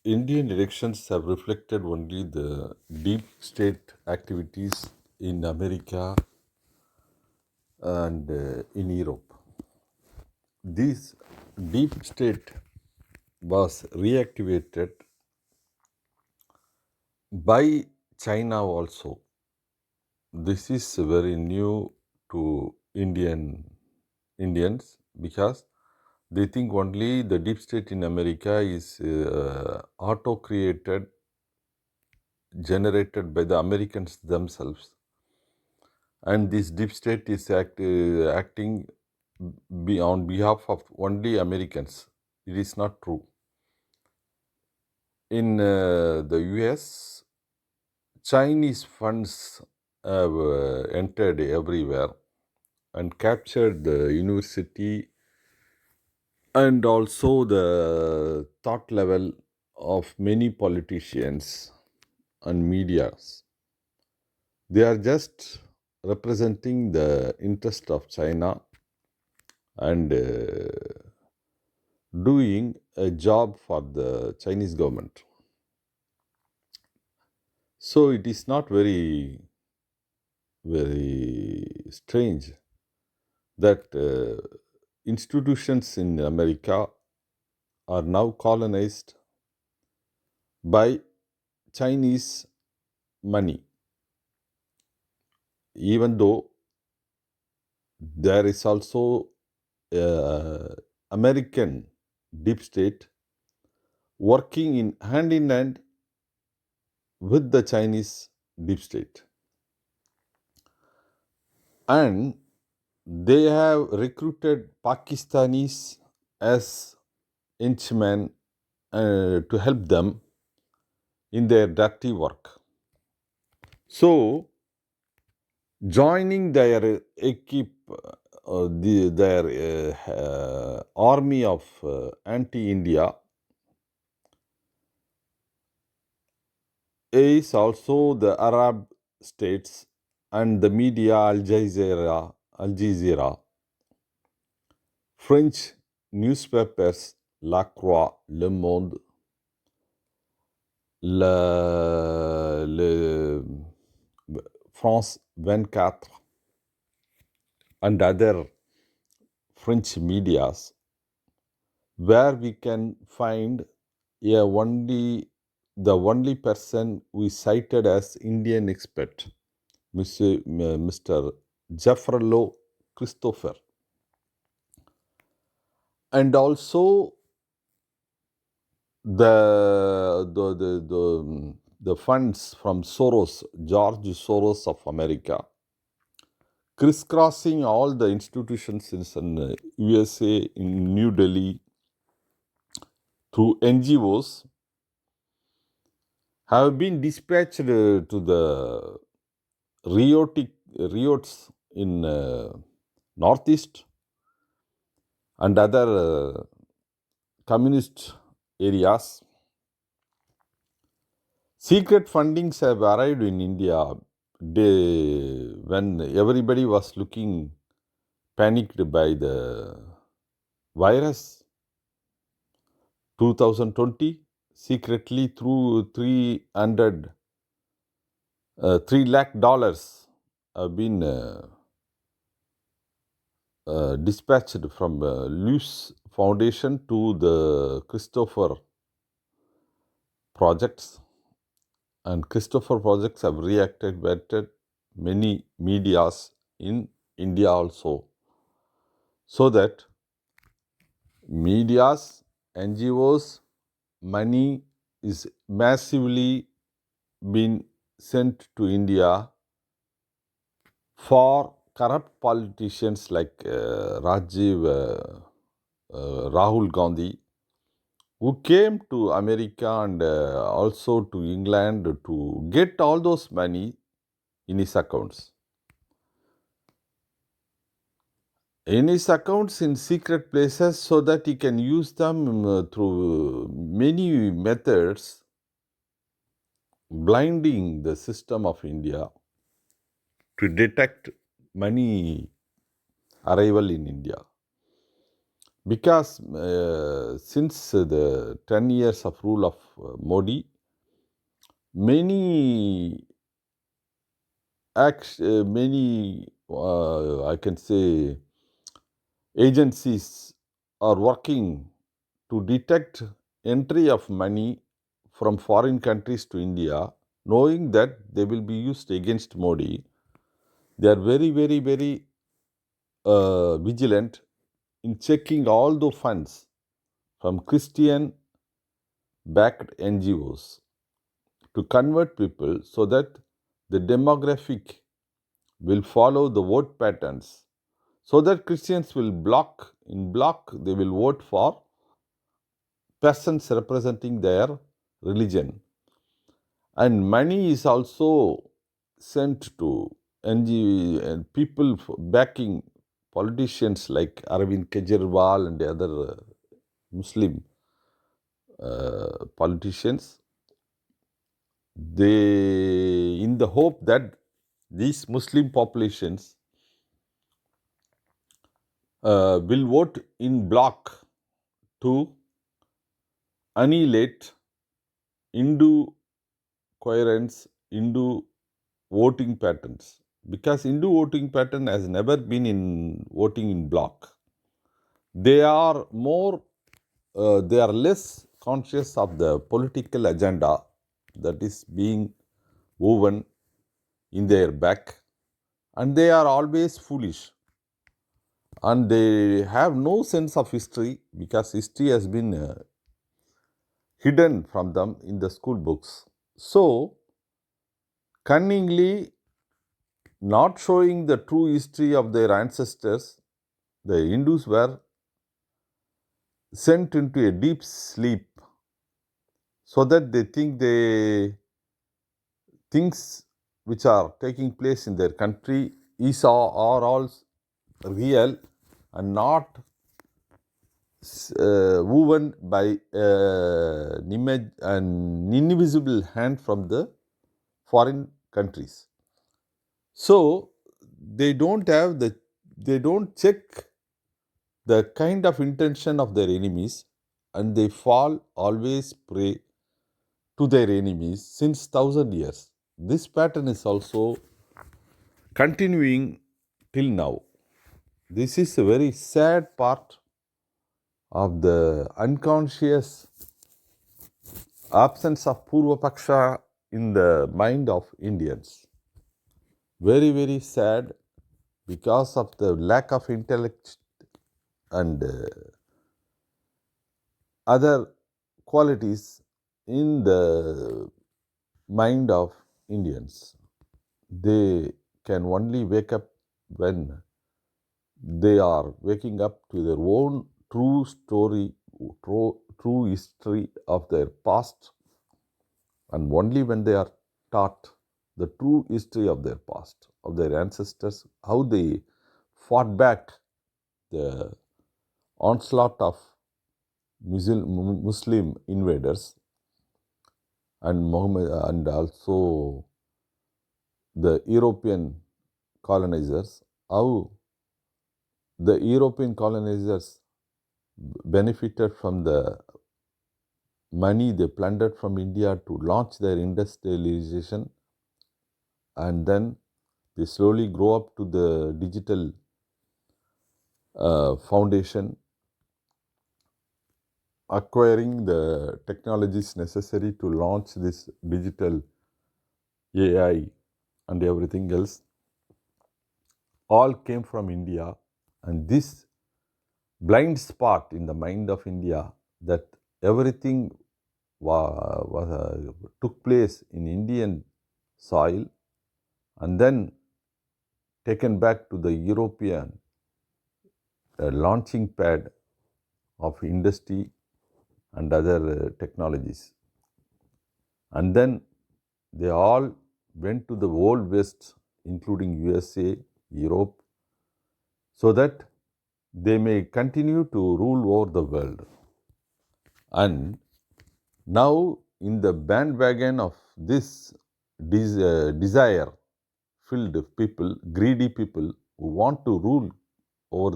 Indian elections have reflected only the deep state activities in America and in Europe. This deep state was reactivated by China also. This is very new to Indians because they think only the deep state in America is auto created, generated by the Americans themselves, and this deep state is acting on behalf of only Americans. It is not true. In the US, Chinese funds have entered everywhere and captured the university and also the thought level of many politicians and medias. They are just representing the interest of China and doing a job for the Chinese government. So it is not very strange that institutions in America are now colonized by Chinese money, even though there is also American deep state working in hand with the Chinese deep state. And they have recruited Pakistanis as henchmen to help them in their dirty work. So, joining their their army of anti-India is also the Arab states and the media Al Jazeera, French newspapers La Croix, Le Monde, le France 24 and other French medias, where we can find the only person who is cited as Indian expert, Mr. Jeffrelo Christopher, and also the funds from Soros, George Soros of America, crisscrossing all the institutions in USA, in New Delhi, through NGOs, have been dispatched to the riots in Northeast and other communist areas. Secret fundings have arrived in India when everybody was looking panicked by the virus. 2020, secretly through 3 lakh dollars have been dispatched from Luce Foundation to the Christopher projects, and Christopher projects have reactivated many medias in India also, so that medias, NGOs, money is massively been sent to India for corrupt politicians like Rahul Gandhi, who came to America and also to England to get all those money in his accounts. In his accounts in secret places, so that he can use them through many methods, blinding the system of India to detect money arrival in India. because since the 10 years of rule of Modi, many many I can say agencies are working to detect entry of money from foreign countries to India, knowing that they will be used against Modi. They are very vigilant in checking all the funds from Christian backed NGOs to convert people so that the demographic will follow the vote patterns, so that Christians will block they will vote for persons representing their religion. And money is also sent to NG and people backing politicians like Arvind Kejriwal and the other Muslim politicians. They, in the hope that these Muslim populations will vote in block to annihilate Hindu coherence, Hindu voting patterns. Because Hindu voting pattern has never been in voting in block. They are they are less conscious of the political agenda that is being woven in their back, and they are always foolish, and they have no sense of history because history has been hidden from them in the school books. So, cunningly not showing the true history of their ancestors, the Hindus were sent into a deep sleep so that they think things which are taking place in their country are all real and not woven by an invisible hand from the foreign countries. So they don't check the kind of intention of their enemies, and they fall always prey to their enemies since 1,000 years. This pattern is also continuing till now. This is a very sad part of the unconscious absence of Purva Paksha in the mind of Indians. Very sad because of the lack of intellect and other qualities in the mind of Indians. They can only wake up when they are waking up to their own true story, true history of their past, and only when they are taught the true history of their past, of their ancestors, how they fought back the onslaught of Muslim invaders and Muhammad, and also the European colonizers, how the European colonizers benefited from the money they plundered from India to launch their industrialization, and then they slowly grow up to the digital foundation, acquiring the technologies necessary to launch this digital AI and everything else, all came from India. And this blind spot in the mind of India that everything took place in Indian soil and then taken back to the European launching pad of industry and other technologies. And then they all went to the old West, including USA, Europe, so that they may continue to rule over the world. And now, in the bandwagon of this desire filled people, greedy people who want to rule over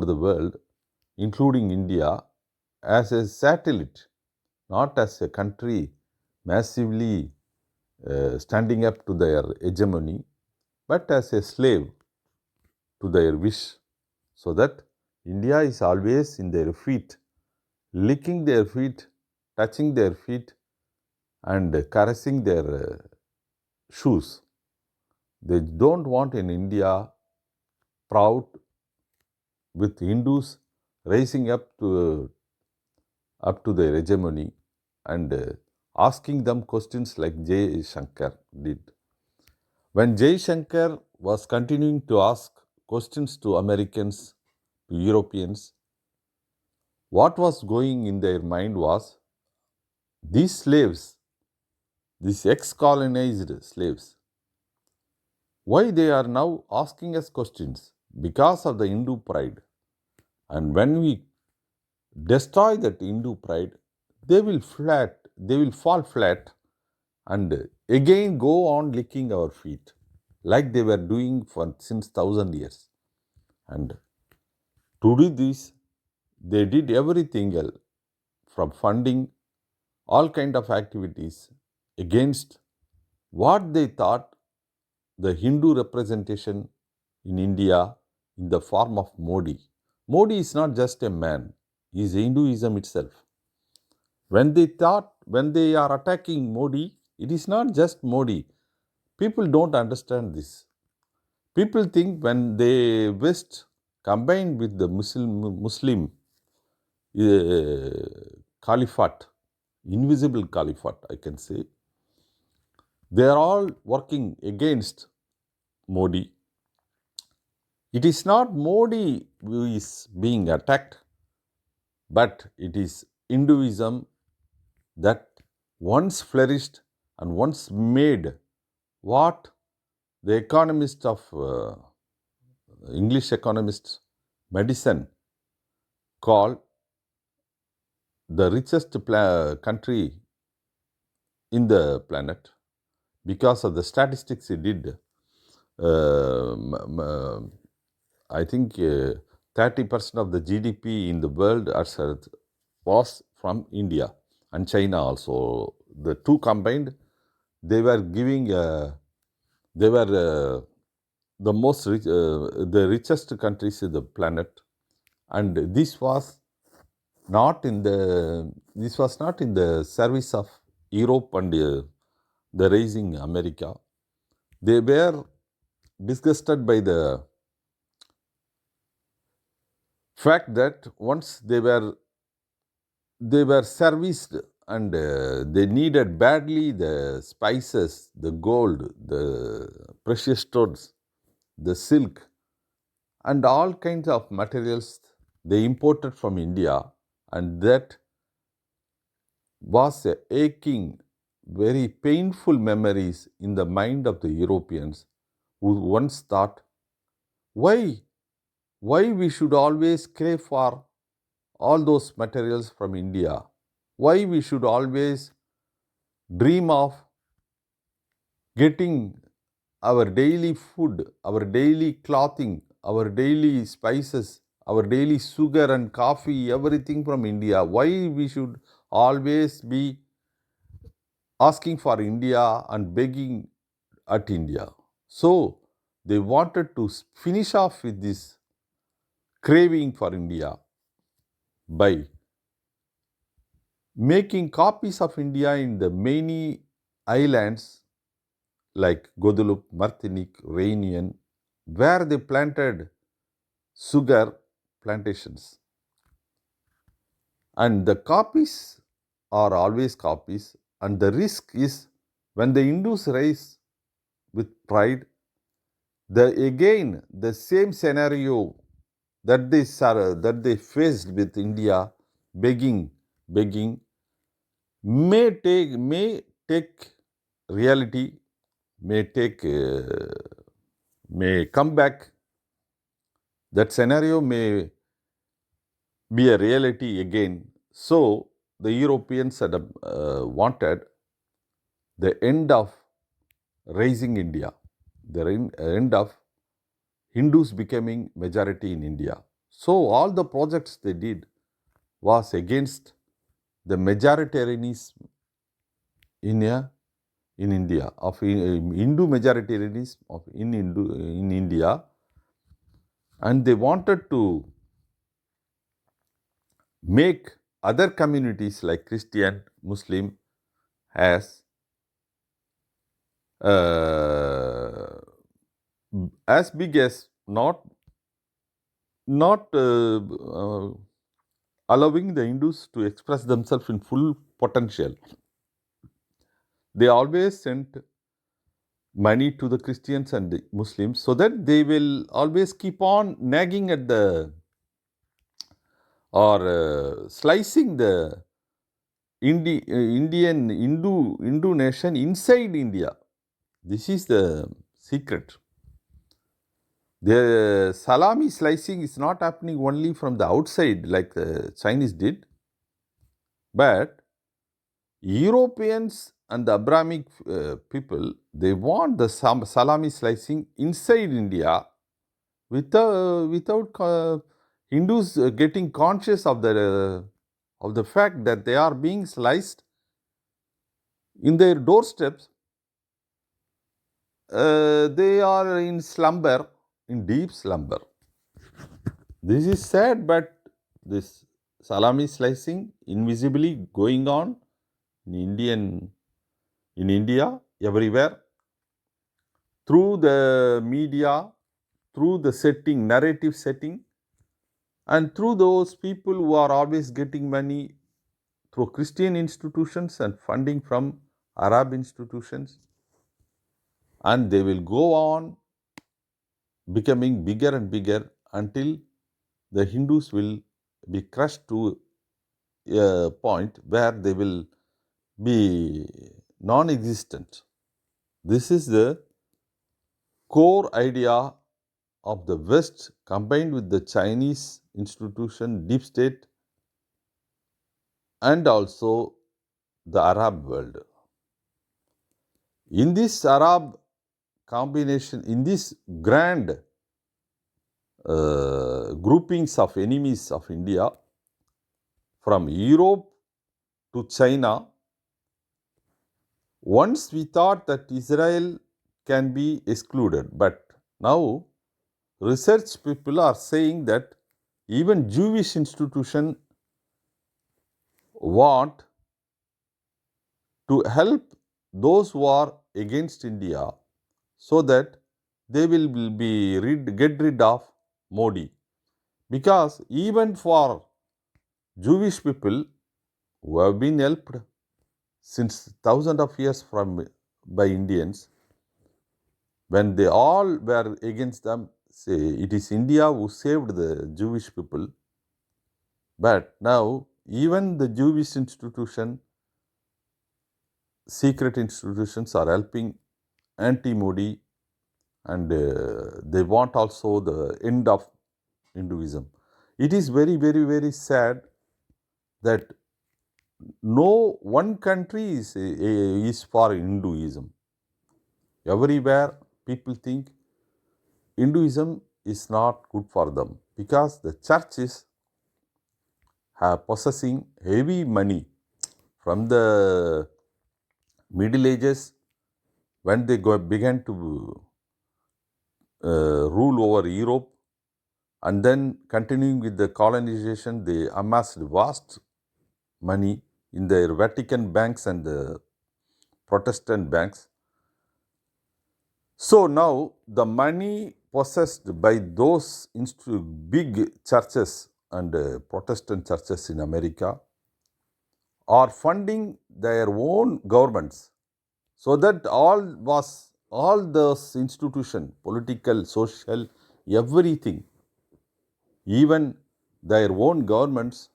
the world, including India, as a satellite, not as a country massively standing up to their hegemony, but as a slave to their wish, so that India is always in their feet, licking their feet, touching their feet, and caressing their shoes. They don't want an India proud with Hindus rising up to their hegemony and asking them questions like Jay Shankar did. When Jay Shankar was continuing to ask questions to Americans, to Europeans, what was going in their mind was these slaves, these ex-colonized slaves, why they are now asking us questions? Because of the Hindu pride. And when we destroy that Hindu pride, they will fall flat and again go on licking our feet like they were doing for since 1,000 years. And to do this, they did everything else from funding all kind of activities against what they thought the Hindu representation in India in the form of Modi. Modi is not just a man, he is Hinduism itself. When they are attacking Modi, it is not just Modi. People don't understand this. People think when the West combined with the Muslim caliphate, invisible caliphate, I can say, they are all working against Modi. It is not Modi who is being attacked, but it is Hinduism that once flourished and once made what the economist of English economist Madison called the richest country in the planet because of the statistics he did. I think 30% of the GDP in the world was from India and China also. The two combined, they were giving, they were the most rich, the richest countries in the planet. And this was not in the service of Europe and the rising America. They were disgusted by the fact that once they were serviced and they needed badly the spices, the gold, the precious stones, the silk, and all kinds of materials they imported from India, and that was a aching, very painful memories in the mind of the Europeans who once thought, why, why we should always crave for all those materials from India? Why we should always dream of getting our daily food, our daily clothing, our daily spices, our daily sugar and coffee, everything from India? Why we should always be asking for India and begging at India? So they wanted to finish off with this craving for India by making copies of India in the many islands like Guadeloupe, Martinique, Réunion, where they planted sugar plantations. And the copies are always copies, and the risk is when the Hindus rise with pride, the same scenario that they faced with India, begging, may take reality, may come back. That scenario may be a reality again. So the Europeans had wanted the end of raising India, the end of Hindus becoming majority in India. So all the projects they did was against the majoritarianism in in India, of Hindu majoritarianism in India, and they wanted to make other communities like Christian, Muslim as uh, as big as not allowing the Hindus to express themselves in full potential. They always sent money to the Christians and the Muslims so that they will always keep on nagging at the or slicing the Indian Hindu nation inside India. This is the secret. The salami slicing is not happening only from the outside like the Chinese did, but Europeans and the Abrahamic people, they want the salami slicing inside India without Hindus getting conscious of the fact that they are being sliced in their doorsteps. They are in slumber, in deep slumber. This is sad, but this salami slicing invisibly going on in India everywhere through the media, through the setting, narrative setting, and through those people who are always getting money through Christian institutions and funding from Arab institutions, and they will go on becoming bigger and bigger until the Hindus will be crushed to a point where they will be non existent. This is the core idea of the West combined with the Chinese institution, deep state, and also the Arab world. In this Arab combination, in this grand groupings of enemies of India, from Europe to China, once we thought that Israel can be excluded, but now research people are saying that even Jewish institutions want to help those who are against India so that they will get rid of Modi. Because even for Jewish people who have been helped since thousands of years by Indians, when they all were against them, say it is India who saved the Jewish people. But now even the Jewish secret institutions are helping anti-Modi, and they want also the end of Hinduism. It is very, very, very sad that no one country is for Hinduism. Everywhere people think Hinduism is not good for them because the church is possessing heavy money from the Middle Ages when they began to rule over Europe, and then continuing with the colonization, they amassed vast money in their Vatican banks and the Protestant banks. So now the money possessed by those big churches and Protestant churches in America are funding their own governments, so that all those institutions, political, social, everything, even their own governments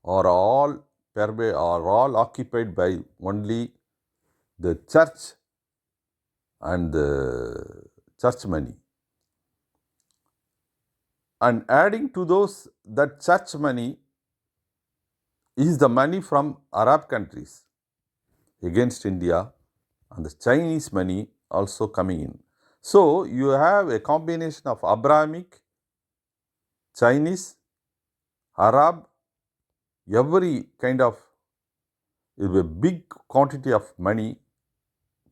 are all occupied by only the church and the church money. And adding to those, that church money is the money from Arab countries against India, and the Chinese money also coming in. So you have a combination of Abrahamic, Chinese, Arab, every kind of a big quantity of money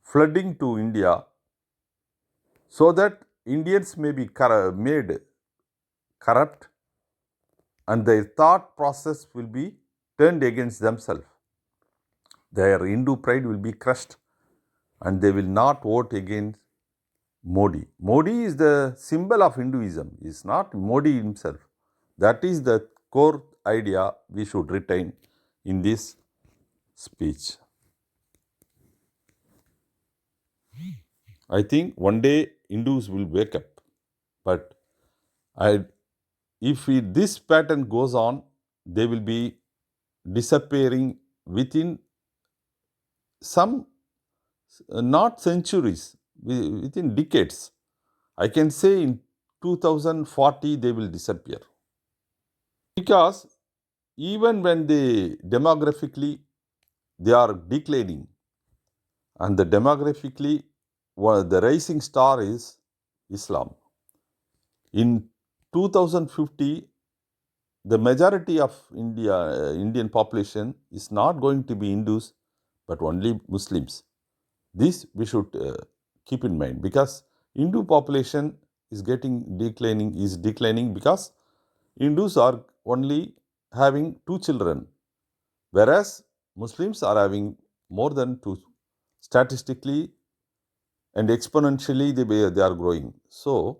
flooding to India so that Indians may be made corrupt and their thought process will be turned against themselves. Their Hindu pride will be crushed and they will not vote against Modi. Modi is the symbol of Hinduism, is not Modi himself. That is the core idea we should retain in this speech. I think one day Hindus will wake up, but if this pattern goes on, they will be disappearing within some, not centuries, within decades. I can say in 2040 they will disappear. Because even when they demographically they are declining, and the demographically the rising star is Islam. In 2050, the majority of Indian population is not going to be Hindus, but only Muslims. This we should keep in mind, because Hindu population is declining because Hindus are only having 2 children, whereas Muslims are having more than 2. Statistically and exponentially they are growing. So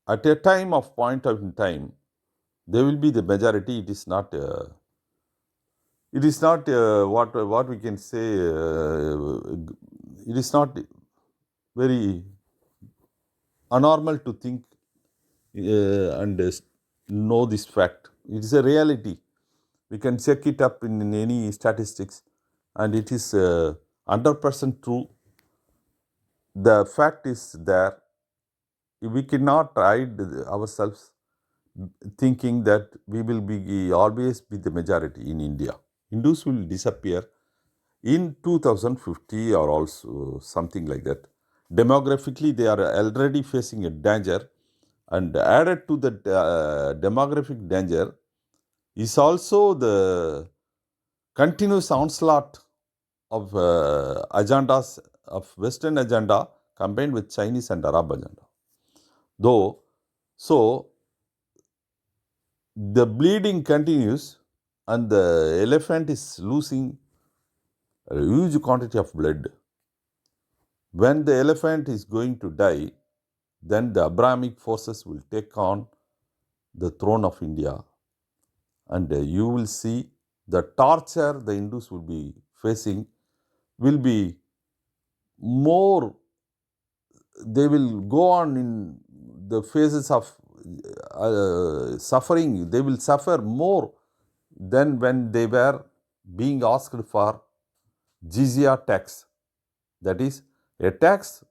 at a point of time, they will be the majority. It is not what we can say. It is not very anormal to think and know this fact. It is a reality. We can check it up in any statistics, and it is 100% true. The fact is there. We cannot hide ourselves thinking that we will be always be the majority in India. Hindus will disappear in 2050 or also something like that. Demographically, they are already facing a danger, and added to the demographic danger is also the continuous onslaught of agendas of Western agenda combined with Chinese and Arab agenda. Though, so the bleeding continues and the elephant is losing a huge quantity of blood. When the elephant is going to die, then the Abrahamic forces will take on the throne of India, and you will see the torture the Hindus will be facing will be more. They will go on in the phases of suffering. They will suffer more than when they were being asked for jizya tax, that is a tax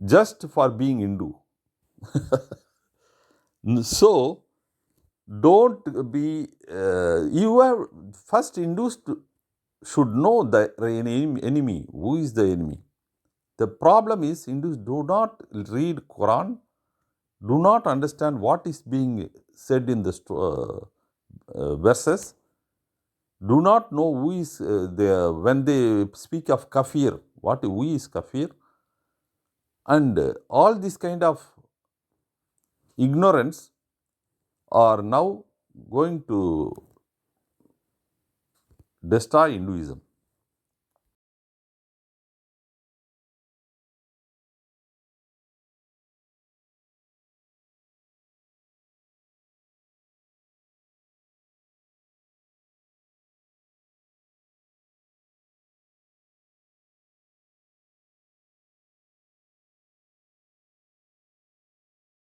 just for being Hindu. So don't be you have first Hindus should know the enemy. Who is the enemy? The problem is Hindus do not read Quran, do not understand what is being said in the verses, do not know who is when they speak of kafir, who is kafir, and all this kind of ignorance are now going to destroy Hinduism.